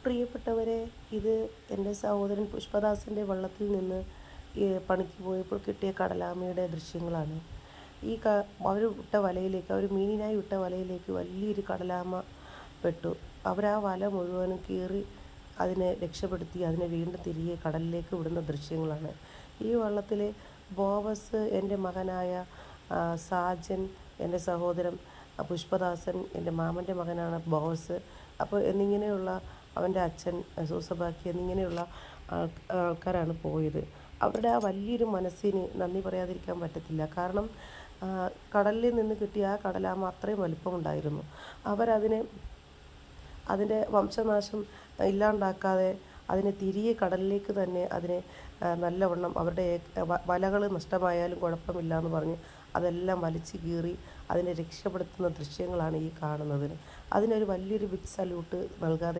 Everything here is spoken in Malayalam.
പ്രിയപ്പെട്ടവരെ, ഇത് എൻ്റെ സഹോദരൻ പുഷ്പദാസിൻ്റെ വള്ളത്തിൽ നിന്ന് പണിക്ക് പോയപ്പോൾ കിട്ടിയ കടലാമയുടെ ദൃശ്യങ്ങളാണ്. ഈ അവർ വിട്ട വലയിലേക്ക്, അവർ മീനിനായി വിട്ട വലയിലേക്ക് വലിയൊരു കടലാമ പെട്ടു. അവരാ വല മുഴുവനും കീറി അതിനെ രക്ഷപ്പെടുത്തി അതിനെ വീണ്ടും തിരികെ കടലിലേക്ക് വിടുന്ന ദൃശ്യങ്ങളാണ്. ഈ വള്ളത്തിൽ ബോവസ്, എൻ്റെ മകനായ സാജൻ, എൻ്റെ സഹോദരൻ പുഷ്പദാസൻ, എൻ്റെ മാമൻ്റെ മകനാണ് ബോവസ്, അപ്പോൾ എന്നിങ്ങനെയുള്ള അവൻ്റെ അച്ഛൻ സൂസബാക്കി എന്നിങ്ങനെയുള്ള ആൾക്കാരാണ് പോയത്. അവരുടെ ആ വലിയൊരു മനസ്സിന് നന്ദി പറയാതിരിക്കാൻ പറ്റത്തില്ല. കാരണം കടലിൽ നിന്ന് കിട്ടിയ ആ കടലാമ അത്രയും വലിപ്പമുണ്ടായിരുന്നു. അവരതിനെ, അതിൻ്റെ വംശനാശം ഇല്ലാണ്ടാക്കാതെ അതിനെ തിരികെ കടലിലേക്ക് തന്നെ അതിനെ നല്ലവണ്ണം അവരുടെ വലകൾ നഷ്ടമായാലും കുഴപ്പമില്ല എന്ന് പറഞ്ഞ് അതെല്ലാം വലിച്ചു കീറി അതിനെ രക്ഷപ്പെടുത്തുന്ന ദൃശ്യങ്ങളാണ് ഈ കാണുന്നത്. അതിനൊരു വലിയൊരു ബിഗ് സല്യൂട്ട് നൽകാതെ